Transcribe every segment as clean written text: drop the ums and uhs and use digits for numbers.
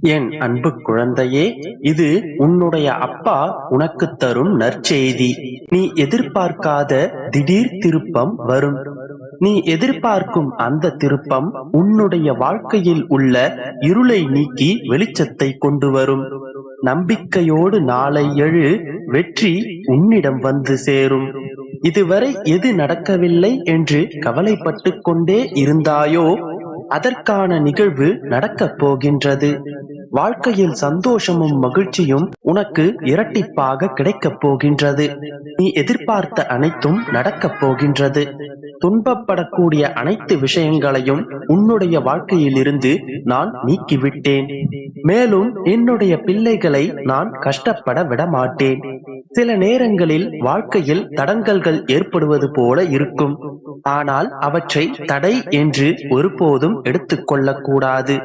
என் அன்பு குழந்தையே, இது உன்னுடைய அப்பா உனக்கு தரும் நற்செய்தி. நீ எதிர்பார்க்காத திடீர் திருப்பம் வரும். நீ எதிர்பார்க்கும் அந்த திருப்பம் உன்னுடைய வாழ்க்கையில் உள்ள இருளை நீக்கி வெளிச்சத்தை கொண்டு வரும். நம்பிக்கையோடு நாளை எழு, வெற்றி உன்னிடம் வந்து சேரும். இதுவரை எது நடக்கவில்லை என்று கவலைப்பட்டு கொண்டே இருந்தாயோ, அதற்கான நிகழ்வு நடக்கப் போகின்றது. வாழ்க்கையில் சந்தோஷமும் மகிழ்ச்சியும் உனக்கு இரட்டிப்பாக கிடைக்கப் போகின்றது. நீ எதிர்பார்த்த அனைத்தும் நடக்கப் போகின்றது. துன்பப்படக்கூடிய அனைத்து விஷயங்களையும் உன்னுடைய வாழ்க்கையில் இருந்து நான் நீக்கிவிட்டேன். மேலும் என்னுடைய பிள்ளைகளை நான் கஷ்டப்பட விடமாட்டேன். சில நேரங்களில் வாழ்க்கையில் தடங்கல்கள் ஏற்படுவது போல இருக்கும். ஆனால் அவற்றை தடை என்று ஒருபோதும் எடுத்துக்கொள்ளக் கூடாது.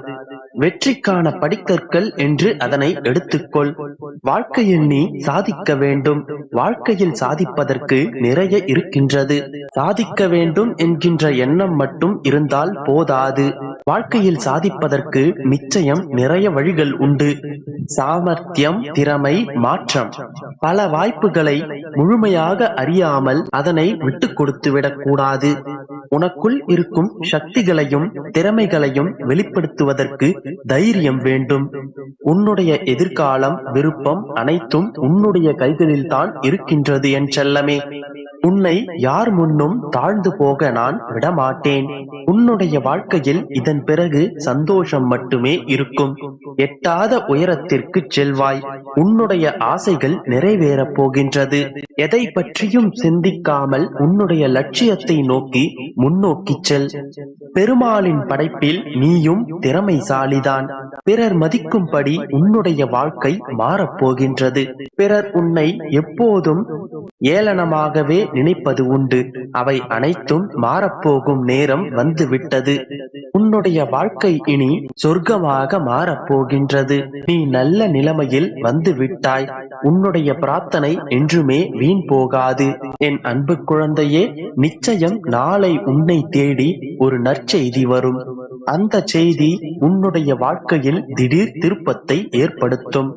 வெற்றிக்கான படிக்கற்கள் என்று அதனை எடுத்துக்கொள். வாழ்க்கையில் நீ சாதிக்க வேண்டும். வாழ்க்கையில் சாதிப்பதற்கு நிறைய இருக்கின்றது. சாதிக்க வேண்டும் என்கின்ற எண்ணம் மட்டும் இருந்தால் போதாது. வாழ்க்கையில் சாதிப்பதற்கு நிச்சயம் நிறைய வழிகள் உண்டு. சாமர்த்தியம், திறமை, மாற்றம். பல வாய்ப்புகளை முழுமையாக அறியாமல் அதனை விட்டு கொடுத்து விடக்கூடாது. உனக்குள் இருக்கும் சக்திகளையும் திறமைகளையும் வெளிப்படுத்துவதற்கு தைரியம் வேண்டும். உன்னுடைய எதிர்காலம், விருப்பம் அனைத்தும் உன்னுடைய கைகளில் தான் இருக்கின்றது என் செல்லமே. உன்னை யார் முன்னும் தாழ்ந்து போக நான் விடமாட்டேன். உன்னுடைய வாழ்க்கையில் இதன் பிறகு சந்தோஷம் மட்டுமே இருக்கும். எட்டாத உயரத்திற்கு செல்வாய். உன்னுடைய ஆசைகள் நிறைவேறப் போகின்றது. எதை பற்றியும் சிந்திக்காமல் உன்னுடைய லட்சியத்தை நோக்கி முன்னோக்கி செல். பெருமாளின் படைப்பில் நீயும் திறமைசாலிதான். பிறர் மதிக்கும்படி உன்னுடைய வாழ்க்கை மாறப்போகின்றது. பிறர் உன்னை எப்போதும் ஏளனமாகவே நினைப்பது உண்டு. அவை அனைத்தும் மாறப்போகும் நேரம் வந்துவிட்டது. உன்னுடைய வாழ்க்கை இனி சொர்க்கமாக மாறப்போகின்றது. நீ நல்ல நிலைமையில் வந்து விட்டாய். உன்னுடைய பிரார்த்தனை என்றுமே வீண் போகாது. என் அன்பு குழந்தையே, நிச்சயம் நாளை உன்னை தேடி ஒரு நற்செய்தி வரும். அந்த செய்தி உன்னுடைய வாழ்க்கையில் திடீர் திருப்பத்தை ஏற்படுத்தும்.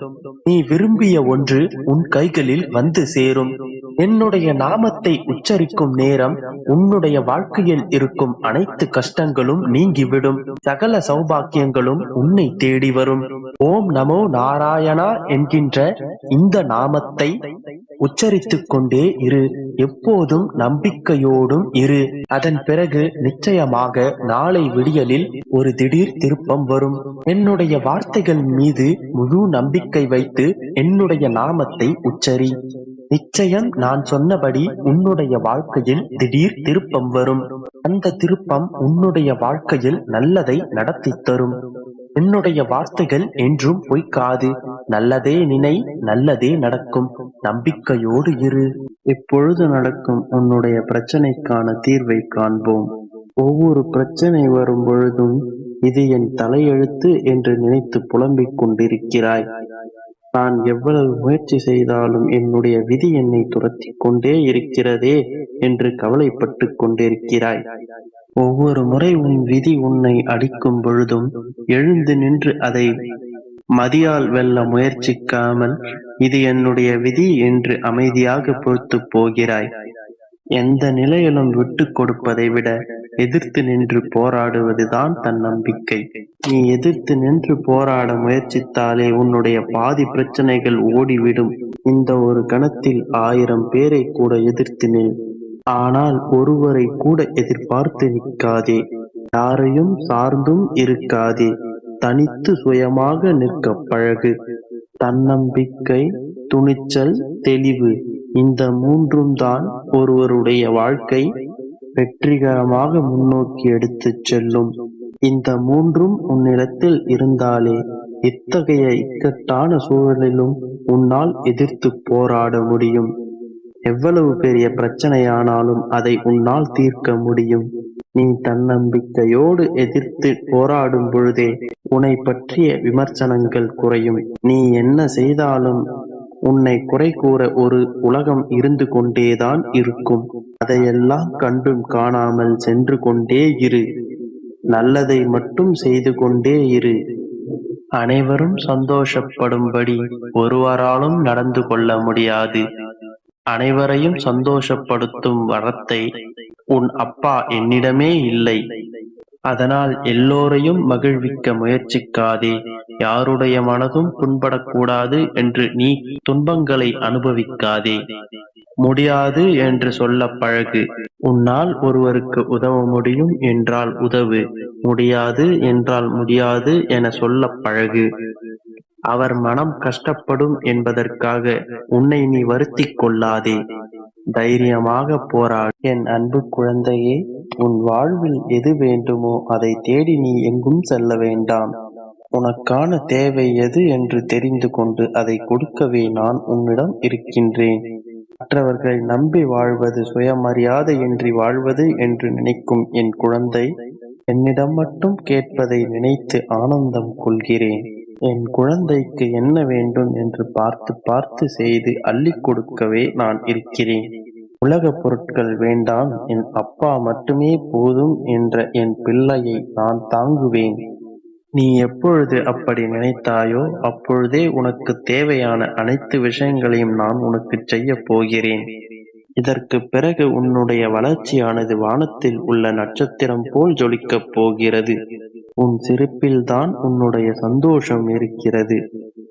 நீ விரும்பிய ஒன்று உன் கைகளில் வந்து சேரும். என்னுடைய நாமத்தை உச்சரிக்கும் நேரம் உன்னுடைய வாழ்க்கையில் இருக்கும் அனைத்து கஷ்டங்களும் நீங்கிவிடும். சகல சௌபாக்கியங்களும் உன்னை தேடி வரும். ஓம் நமோ நாராயணா என்கின்ற இந்த நாமத்தை உச்சரித்துக் கொண்டே இரு. எப்போதும் நம்பிக்கையோடும் இரு. அதன் பிறகு நிச்சயமாக நாளை விடியலில் ஒரு திடீர் திருப்பம் வரும். என்னுடைய வார்த்தைகள் மீது முழு நம்பிக்கை வைத்து என்னுடைய நாமத்தை உச்சரி. நிச்சயம் நான் சொன்னபடி உன்னுடைய வாழ்க்கையில் திடீர் திருப்பம் வரும். அந்த திருப்பம் உன்னுடைய வாழ்க்கையில் நல்லதை நடத்தி தரும். என்னுடைய வார்த்தைகள் என்றும் பொய்க்காது. நல்லதே நினை, நல்லதே நடக்கும். நம்பிக்கையோடு இரு. இப்பொழுது நடக்கும் உன்னுடைய பிரச்சனைக்கான தீர்வை காண்போம். ஒவ்வொரு பிரச்சனை வரும் பொழுதும் இது என் தலையெழுத்து என்று நினைத்து புலம்பிக் கொண்டிருக்கிறாய். நான் எவ்வளவு முயற்சி செய்தாலும் என்னுடைய விதி என்னை துரத்தி கொண்டே இருக்கிறதே என்று கவலைப்பட்டு கொண்டிருக்கிறாய். ஒவ்வொரு முறை உன் விதி உன்னை அடிக்கும் பொழுதும் எழுந்து நின்று அதை மதியால் வெல்ல முயற்சிக்காமல் இது என்னுடைய விதி என்று அமைதியாக பொறுத்து போகிறாய். எந்த நிலையிலும் விட்டு கொடுப்பதை விட எதிர்த்து நின்று போராடுவதுதான் தன்னம்பிக்கை. நீ எதிர்த்து நின்று போராட முயற்சித்தாலே உன்னுடைய பாதி பிரச்சனைகள் ஓடிவிடும். இந்த ஒரு கணத்தில் 1000 பேரை கூட எதிர்த்து நில். ஆனால் ஒருவரை கூட எதிர்பார்த்து நிற்காதே. யாரையும் சார்ந்தும் இருக்காதே. தனித்து சுயமாக நிற்க பழகு. தன்னம்பிக்கை, துணிச்சல், தெளிவு, இந்த 3ம் தான் ஒருவருடைய வாழ்க்கை வெற்றிகரமாக முன்னோக்கி எடுத்துச் செல்லும். இந்த 3ம் உன்னிடத்தில் இருந்தாலே இத்தகைய இக்கட்டான சூழலிலும் உன்னால் எதிர்த்து போராட முடியும். எவ்வளவு பெரிய பிரச்சனையானாலும் அதை உன்னால் தீர்க்க முடியும். நீ தன்னம்பிக்கையோடு எதிர்த்து போராடும் பொழுதே உன்னை பற்றிய விமர்சனங்கள் குறையும். நீ என்ன செய்தாலும் உன்னை குறை கூற ஒரு உலகம் இருந்து கொண்டேதான் இருக்கும். அதையெல்லாம் கண்டும் காணாமல் சென்று கொண்டே இரு. நல்லதை மட்டும் செய்து கொண்டே இரு. அனைவரும் சந்தோஷப்படும்படி ஒருவராலும் நடந்து கொள்ள முடியாது. அனைவரையும் சந்தோஷப்படுத்தும் வரத்தை உன் அப்பா என்னிடமே இல்லை. அதனால் எல்லோரையும் மகிழ்விக்க முயற்சிக்காதே. யாருடைய மனதும் புண்படக்கூடாது என்று நீ துன்பங்களை அனுபவிக்காதே. முடியாது என்று சொல்ல பழகு. உன்னால் ஒருவருக்கு உதவ முடியும் என்றால் உதவு. முடியாது என்றால் முடியாது என சொல்ல பழகு. அவர் மனம் கஷ்டப்படும் என்பதற்காக உன்னை நீ வருத்திக் கொள்ளாதே. தைரியமாக போராடு. என் அன்பு குழந்தையே, உன் வாழ்வில் எது வேண்டுமோ அதை தேடி நீ எங்கும் செல்ல வேண்டாம். உனக்கான தேவை எது என்று தெரிந்து கொண்டு அதை கொடுக்கவே நான் உன்னிடம் இருக்கின்றேன். மற்றவர்களை நம்பி வாழ்வது சுயமரியாதையின்றி வாழ்வது என்று நினைக்கும் என் குழந்தை, என்னிடம் மட்டும் கேட்பதை நினைத்து ஆனந்தம் கொள்கிறேன். என் குழந்தைக்கு என்ன வேண்டும் என்று பார்த்து பார்த்து செய்து அள்ளிக் கொடுக்கவே நான் இருக்கிறேன். உலகப் பொருட்கள் வேண்டாம், என் அப்பா மட்டுமே போதும் என்ற என் பிள்ளையை நான் தாங்குவேன். நீ எப்பொழுது அப்படி நினைத்தாயோ அப்பொழுதே உனக்கு தேவையான அனைத்து விஷயங்களையும் நான் உனக்கு செய்யப் போகிறேன். இதற்கு பிறகு உன்னுடைய வளர்ச்சியானது வானத்தில் உள்ள நட்சத்திரம் போல் ஜொலிக்கப் போகிறது. உன் சிரிப்பில்தான் உன்னுடைய சந்தோஷம் இருக்கிறது.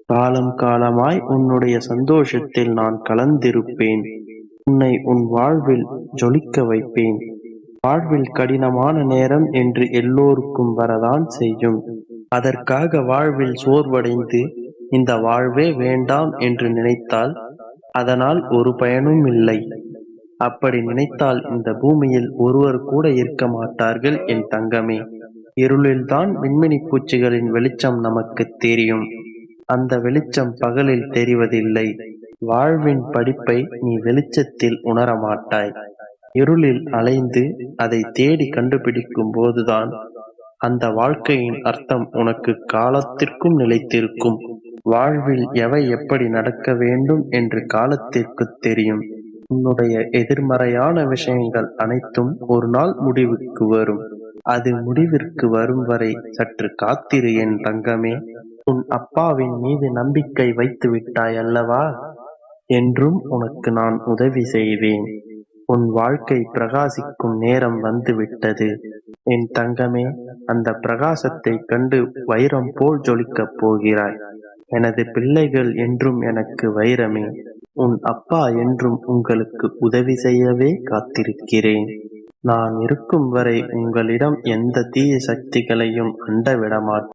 காலம் காலமாய் உன்னுடைய சந்தோஷத்தில் நான் கலந்திருப்பேன். உன்னை உன் வாழ்வில் ஜொலிக்க வைப்பேன். வாழ்வில் கடினமான நேரம் என்று எல்லோருக்கும் வரதான் செய்யும். அதற்காக வாழ்வில் சோர்வடைந்து இந்த வாழ்வே வேண்டாம் என்று நினைத்தால் அதனால் ஒரு பயனும் இல்லை. அப்படி நினைத்தால் இந்த பூமியில் ஒருவர் கூட இருக்க மாட்டார்கள் என் தங்கமே. இருளில்தான் விண்மீனி பூச்சிகளின் வெளிச்சம் நமக்கு தெரியும். அந்த வெளிச்சம் பகலில் தெரிவதில்லை. வாழ்வின் படிப்பை நீ வெளிச்சத்தில் உணரமாட்டாய். இருளில் அலைந்து அதை தேடி கண்டுபிடிக்கும் போதுதான் அந்த வாழ்க்கையின் அர்த்தம் உனக்கு காலத்திற்கும் நிலைத்திருக்கும். வாழ்வில் எவை எப்படி நடக்க வேண்டும் என்று காலத்திற்கு தெரியும். உன்னுடைய எதிர்மறையான விஷயங்கள் அனைத்தும் ஒரு நாள் முடிவுக்கு வரும். அது முடிவிற்கு வரும் வரை சற்று காத்திரு என் தங்கமே. உன் அப்பாவின் மீது நம்பிக்கை வைத்து விட்டாய் அல்லவா? என்றும் உனக்கு நான் உதவி செய்வேன். உன் வாழ்க்கை பிரகாசிக்கும் நேரம் வந்துவிட்டது என் தங்கமே. அந்த பிரகாசத்தை கண்டு வைரம் போல் ஜொலிக்கப் போகிறாய். எனது பிள்ளைகள் என்றும் எனக்கு வைரமே. உன் அப்பா என்றும் உங்களுக்கு உதவி செய்யவே காத்திருக்கிறேன். நான் இருக்கும் வரை உங்களிடம் எந்த தீய சக்திகளையும் அண்ட விடமாட்டேன்.